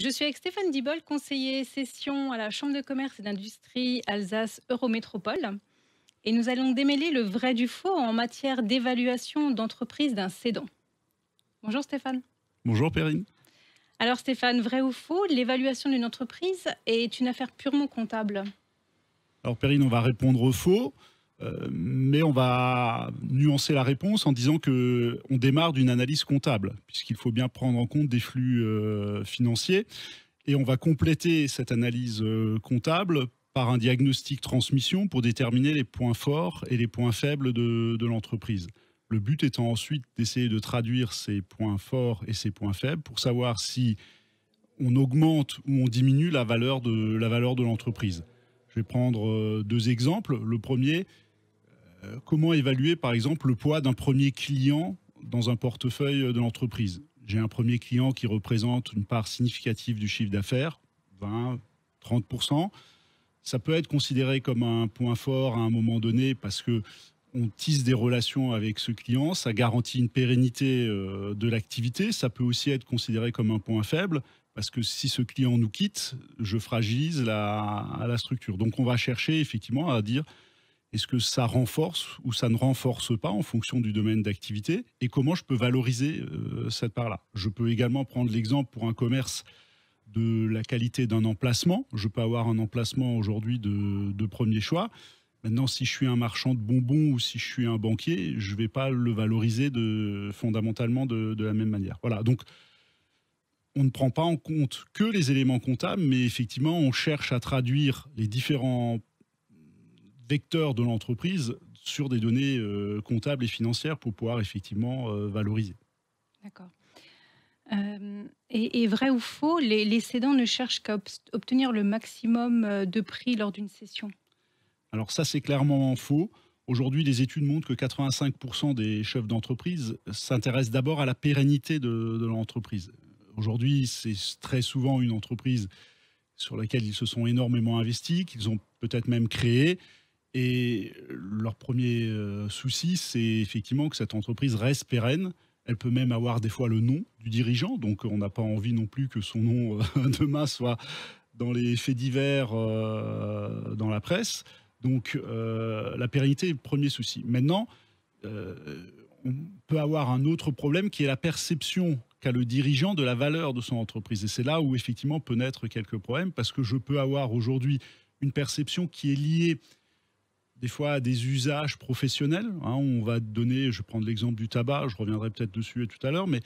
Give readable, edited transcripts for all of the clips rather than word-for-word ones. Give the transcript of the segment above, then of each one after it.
Je suis avec Stéphane Dibol, conseiller session à la Chambre de commerce et d'industrie Alsace Eurométropole. Et nous allons démêler le vrai du faux en matière d'évaluation d'entreprise d'un cédant. Bonjour Stéphane. Bonjour Perrine. Alors Stéphane, vrai ou faux, l'évaluation d'une entreprise est une affaire purement comptable? Alors Perrine, on va répondre faux, mais on va nuancer la réponse en disant que on démarre d'une analyse comptable, puisqu'il faut bien prendre en compte des flux financiers, et on va compléter cette analyse comptable par un diagnostic transmission pour déterminer les points forts et les points faibles de l'entreprise. Le but étant ensuite d'essayer de traduire ces points forts et ces points faibles pour savoir si on augmente ou on diminue la valeur de l'entreprise. Je vais prendre deux exemples. Le premier, comment évaluer par exemple le poids d'un premier client dans un portefeuille de l'entreprise. J'ai un premier client qui représente une part significative du chiffre d'affaires, 20, 30%. Ça peut être considéré comme un point fort à un moment donné parce que on tisse des relations avec ce client, ça garantit une pérennité de l'activité. Ça peut aussi être considéré comme un point faible parce que si ce client nous quitte, je fragilise la structure. Donc on va chercher effectivement à dire est-ce que ça renforce ou ça ne renforce pas en fonction du domaine d'activité et comment je peux valoriser cette part-là. Je peux également prendre l'exemple pour un commerce de la qualité d'un emplacement. Je peux avoir un emplacement aujourd'hui de premier choix. Maintenant, si je suis un marchand de bonbons ou si je suis un banquier, je ne vais pas le valoriser fondamentalement de la même manière. Voilà, donc on ne prend pas en compte que les éléments comptables, mais effectivement, on cherche à traduire les différents vecteurs de l'entreprise sur des données comptables et financières pour pouvoir effectivement valoriser. D'accord. Et vrai ou faux, les cédants ne cherchent qu'à obtenir le maximum de prix lors d'une cession? Alors ça, c'est clairement faux. Aujourd'hui, les études montrent que 85% des chefs d'entreprise s'intéressent d'abord à la pérennité de l'entreprise. Aujourd'hui, c'est très souvent une entreprise sur laquelle ils se sont énormément investis, qu'ils ont peut-être même créé. Et leur premier souci, c'est effectivement que cette entreprise reste pérenne. Elle peut même avoir des fois le nom du dirigeant, donc on n'a pas envie non plus que son nom demain soit dans les faits divers dans la presse. Donc la pérennité est le premier souci. Maintenant, euh, on peut avoir un autre problème qui est la perception qu'a le dirigeant de la valeur de son entreprise. Et c'est là où effectivement peut naître quelques problèmes parce que je peux avoir aujourd'hui une perception qui est liée des fois à des usages professionnels. Hein. On va donner, je vais prendre l'exemple du tabac, je reviendrai peut-être dessus tout à l'heure, mais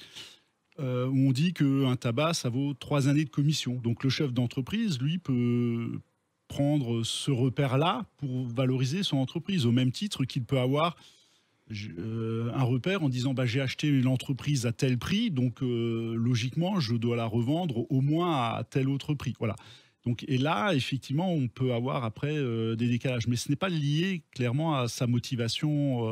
où on dit qu'un tabac, ça vaut 3 années de commission. Donc le chef d'entreprise, lui, peut prendre ce repère-là pour valoriser son entreprise, au même titre qu'il peut avoir un repère en disant bah, j'ai acheté l'entreprise à tel prix, donc logiquement, je dois la revendre au moins à tel autre prix. Voilà. Donc, et là, effectivement, on peut avoir après des décalages, mais ce n'est pas lié clairement à sa motivation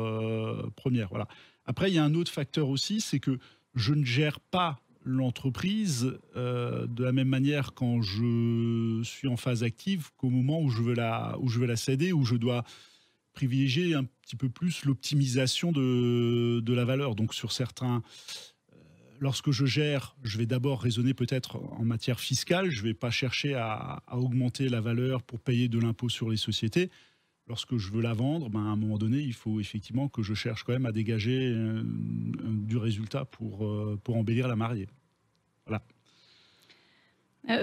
première. Voilà. Après, il y a un autre facteur aussi, c'est que je ne gère pas l'entreprise de la même manière quand je suis en phase active qu'au moment où je veux la céder, où je dois privilégier un petit peu plus l'optimisation de la valeur. Donc sur certains, lorsque je gère, je vais d'abord raisonner peut-être en matière fiscale, je ne vais pas chercher à augmenter la valeur pour payer de l'impôt sur les sociétés. Lorsque je veux la vendre, ben à un moment donné, il faut effectivement que je cherche quand même à dégager du résultat pour embellir la mariée. Voilà.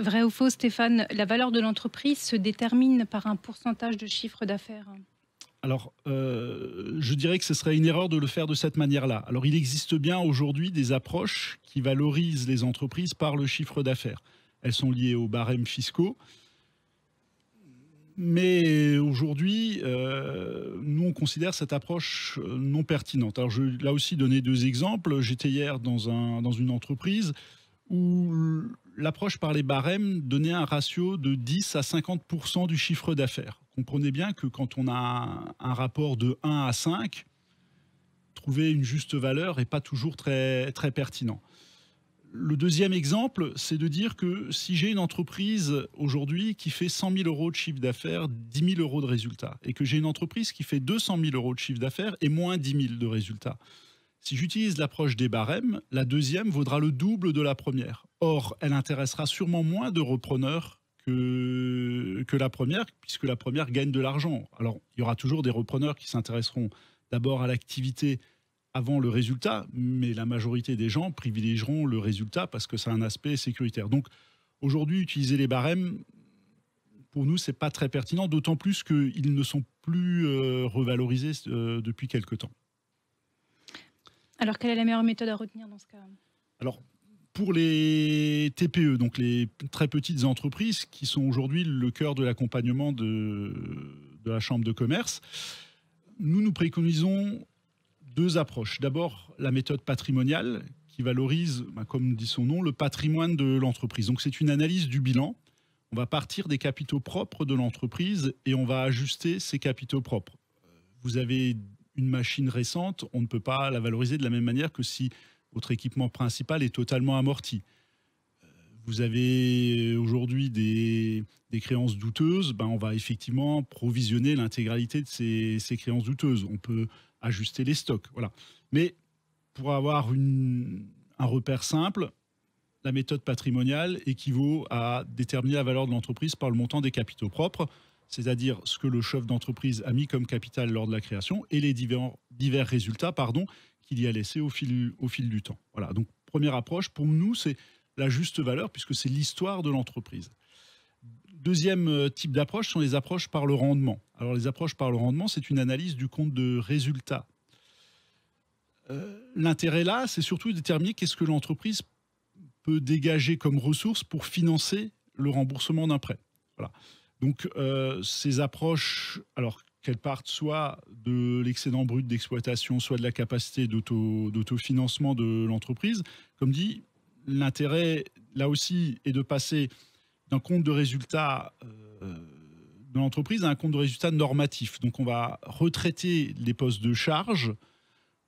Vrai ou faux, Stéphane, la valeur de l'entreprise se détermine par un pourcentage de chiffre d'affaires? Alors, je dirais que ce serait une erreur de le faire de cette manière-là. Alors, il existe bien aujourd'hui des approches qui valorisent les entreprises par le chiffre d'affaires. Elles sont liées aux barèmes fiscaux. Mais aujourd'hui, nous, on considère cette approche non pertinente. Alors, je vais là aussi donner deux exemples. J'étais hier dans une entreprise où l'approche par les barèmes donnait un ratio de 10 à 50% du chiffre d'affaires. Comprenez bien que quand on a un rapport de 1 à 5, trouver une juste valeur n'est pas toujours très, très pertinent. Le deuxième exemple, c'est de dire que si j'ai une entreprise aujourd'hui qui fait 100 000 euros de chiffre d'affaires, 10 000 euros de résultats, et que j'ai une entreprise qui fait 200 000 euros de chiffre d'affaires et moins 10 000 de résultats, Si j'utilise l'approche des barèmes, la deuxième vaudra le double de la première. Or, elle intéressera sûrement moins de repreneurs que la première, puisque la première gagne de l'argent. Alors, il y aura toujours des repreneurs qui s'intéresseront d'abord à l'activité avant le résultat, mais la majorité des gens privilégieront le résultat parce que c'est un aspect sécuritaire. Donc, aujourd'hui, utiliser les barèmes, pour nous, c'est pas très pertinent, d'autant plus qu'ils ne sont plus revalorisés depuis quelque temps. Alors, quelle est la meilleure méthode à retenir dans ce cas? Alors, pour les TPE, donc les très petites entreprises, qui sont aujourd'hui le cœur de l'accompagnement de la Chambre de commerce, nous préconisons deux approches. D'abord, la méthode patrimoniale, qui valorise, comme dit son nom, le patrimoine de l'entreprise. Donc, c'est une analyse du bilan. On va partir des capitaux propres de l'entreprise et on va ajuster ces capitaux propres. Vous avez une machine récente, on ne peut pas la valoriser de la même manière que si votre équipement principal est totalement amorti. Vous avez aujourd'hui des créances douteuses, on va effectivement provisionner l'intégralité de ces créances douteuses. On peut ajuster les stocks. Voilà. Mais pour avoir un repère simple, la méthode patrimoniale équivaut à déterminer la valeur de l'entreprise par le montant des capitaux propres, c'est-à-dire ce que le chef d'entreprise a mis comme capital lors de la création et les divers résultats qu'il y a laissés au fil du temps. Voilà. Donc, première approche, pour nous, c'est la juste valeur puisque c'est l'histoire de l'entreprise. Deuxième type d'approche sont les approches par le rendement. Alors, les approches par le rendement, c'est une analyse du compte de résultat. L'intérêt là, c'est surtout de déterminer qu'est-ce que l'entreprise peut dégager comme ressources pour financer le remboursement d'un prêt. Voilà. Donc, ces approches, alors qu'elles partent soit de l'excédent brut d'exploitation, soit de la capacité d'autofinancement de l'entreprise, comme dit, l'intérêt, là aussi, est de passer d'un compte de résultat de l'entreprise à un compte de résultat normatif. Donc, on va retraiter les postes de charge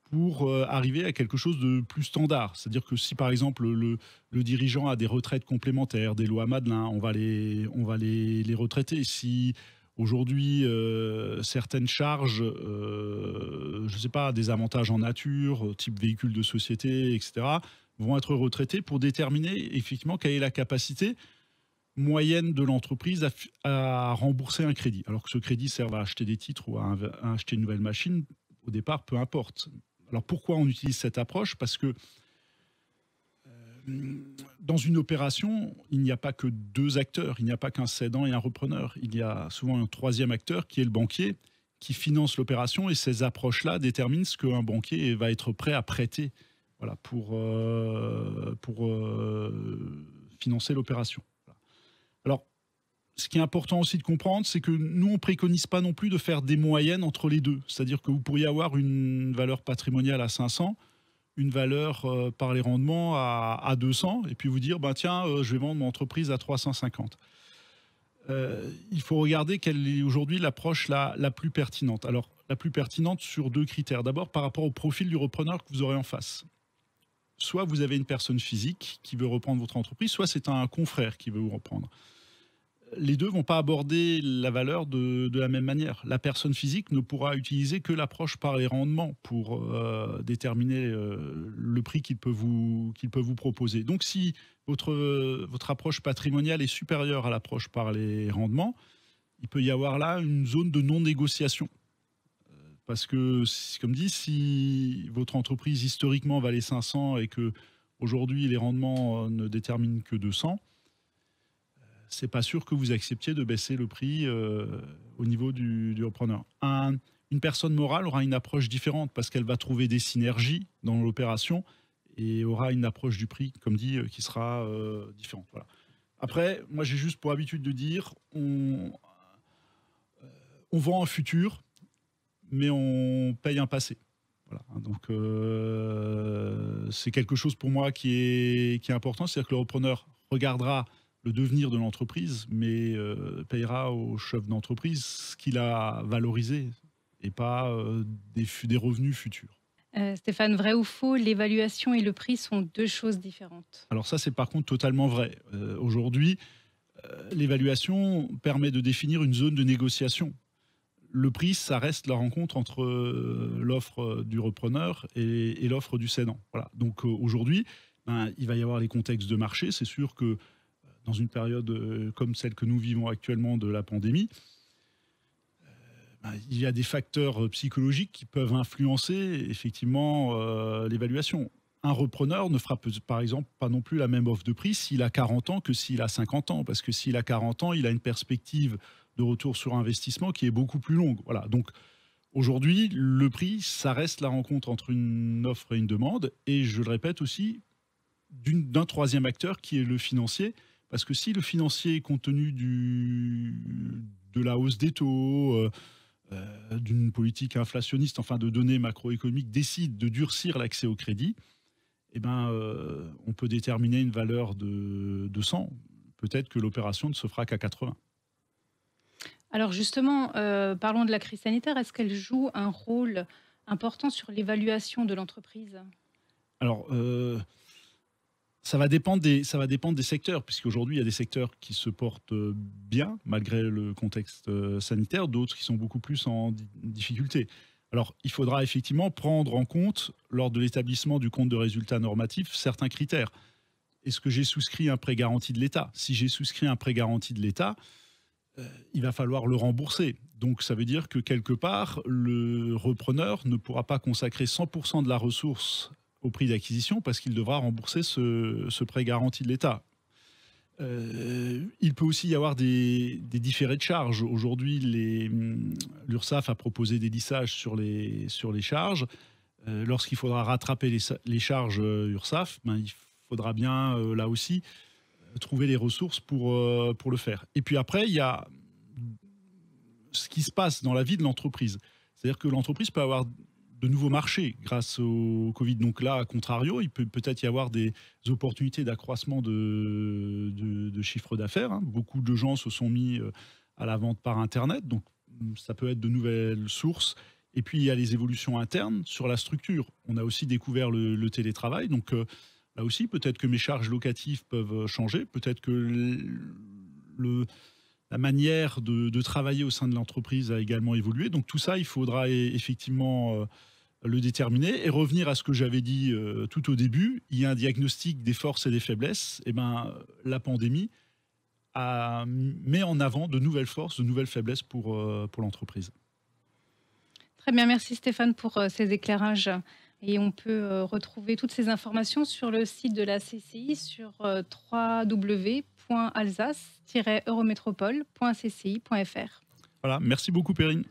pour arriver à quelque chose de plus standard. C'est-à-dire que si, par exemple, le dirigeant a des retraites complémentaires, des lois Madelin, on va les retraiter. Si aujourd'hui, certaines charges, je ne sais pas, des avantages en nature, type véhicule de société, etc., vont être retraités pour déterminer effectivement quelle est la capacité moyenne de l'entreprise à rembourser un crédit. Alors que ce crédit serve à acheter des titres ou à acheter une nouvelle machine, au départ, peu importe. Alors pourquoi on utilise cette approche? Parce que dans une opération, il n'y a pas que deux acteurs, il n'y a pas qu'un cédant et un repreneur. Il y a souvent un troisième acteur qui est le banquier, qui finance l'opération, et ces approches-là déterminent ce qu'un banquier va être prêt à prêter, voilà, pour financer l'opération. Voilà. Alors, ce qui est important aussi de comprendre, c'est que nous, on ne préconise pas non plus de faire des moyennes entre les deux. C'est-à-dire que vous pourriez avoir une valeur patrimoniale à 500, une valeur par les rendements à 200, et puis vous dire, tiens, je vais vendre mon entreprise à 350. Il faut regarder quelle est aujourd'hui l'approche la plus pertinente. Alors, la plus pertinente sur deux critères. D'abord, par rapport au profil du repreneur que vous aurez en face. Soit vous avez une personne physique qui veut reprendre votre entreprise, soit c'est un confrère qui veut vous reprendre. Les deux ne vont pas aborder la valeur de la même manière. La personne physique ne pourra utiliser que l'approche par les rendements pour déterminer le prix qu'il peut vous proposer. Donc, si votre approche patrimoniale est supérieure à l'approche par les rendements, il peut y avoir là une zone de non-négociation. Parce que, comme dit, si votre entreprise historiquement valait 500 et que aujourd'hui les rendements ne déterminent que 200, c'est pas sûr que vous acceptiez de baisser le prix au niveau du repreneur. Une personne morale aura une approche différente parce qu'elle va trouver des synergies dans l'opération et aura une approche du prix, comme dit, qui sera différente. Voilà. Après, moi j'ai juste pour habitude de dire, on vend un futur, mais on paye un passé. Voilà. Donc c'est quelque chose pour moi qui est important, c'est-à-dire que le repreneur regardera le devenir de l'entreprise, mais payera au chef d'entreprise ce qu'il a valorisé et pas des revenus futurs. Stéphane, vrai ou faux, l'évaluation et le prix sont deux choses différentes? Alors ça, c'est par contre totalement vrai. Aujourd'hui, l'évaluation permet de définir une zone de négociation. le prix, ça reste la rencontre entre l'offre du repreneur et l'offre du cédant. Voilà. Donc aujourd'hui, ben, il va y avoir les contextes de marché. C'est sûr que dans une période comme celle que nous vivons actuellement de la pandémie, ben, il y a des facteurs psychologiques qui peuvent influencer effectivement l'évaluation. Un repreneur ne fera par exemple pas non plus la même offre de prix s'il a 40 ans que s'il a 50 ans, parce que s'il a 40 ans, il a une perspective de retour sur investissement qui est beaucoup plus longue. Voilà. Donc aujourd'hui, le prix, ça reste la rencontre entre une offre et une demande, et je le répète aussi, d'un troisième acteur qui est le financier, parce que si le financier, compte tenu de la hausse des taux, d'une politique inflationniste, enfin de données macroéconomiques, décide de durcir l'accès au crédit, eh ben, on peut déterminer une valeur de 100. Peut-être que l'opération ne se fera qu'à 80. Alors justement, parlons de la crise sanitaire. Est-ce qu'elle joue un rôle important sur l'évaluation de l'entreprise? Alors, ça va dépendre des secteurs, puisqu'aujourd'hui, il y a des secteurs qui se portent bien, malgré le contexte sanitaire, d'autres qui sont beaucoup plus en difficulté. Alors, il faudra effectivement prendre en compte, lors de l'établissement du compte de résultat normatif, certains critères. Est-ce que j'ai souscrit un prêt garanti de l'État? Si j'ai souscrit un prêt garanti de l'État, il va falloir le rembourser. Donc, ça veut dire que quelque part, le repreneur ne pourra pas consacrer 100% de la ressource au prix d'acquisition parce qu'il devra rembourser ce prêt garanti de l'État. Il peut aussi y avoir des différés de charges. Aujourd'hui, l'URSSAF a proposé des lissages sur les charges. Lorsqu'il faudra rattraper les charges URSSAF, ben, il faudra bien, là aussi, trouver les ressources pour le faire. Et puis après, il y a ce qui se passe dans la vie de l'entreprise. C'est-à-dire que l'entreprise peut avoir de nouveaux marchés grâce au Covid. Donc là, à contrario, il peut peut-être y avoir des opportunités d'accroissement de chiffre d'affaires, hein. Beaucoup de gens se sont mis à la vente par Internet, donc ça peut être de nouvelles sources. Et puis, il y a les évolutions internes sur la structure. On a aussi découvert le télétravail, donc là aussi, peut-être que mes charges locatives peuvent changer, peut-être que la manière de travailler au sein de l'entreprise a également évolué. Donc tout ça, il faudra effectivement le déterminer et revenir à ce que j'avais dit tout au début. Il y a un diagnostic des forces et des faiblesses. Et ben, la pandémie met en avant de nouvelles forces, de nouvelles faiblesses pour l'entreprise. Très bien, merci Stéphane pour ces éclairages. Et on peut retrouver toutes ces informations sur le site de la CCI sur www.alsace-eurométropole.cci.fr. Voilà, merci beaucoup Perrine.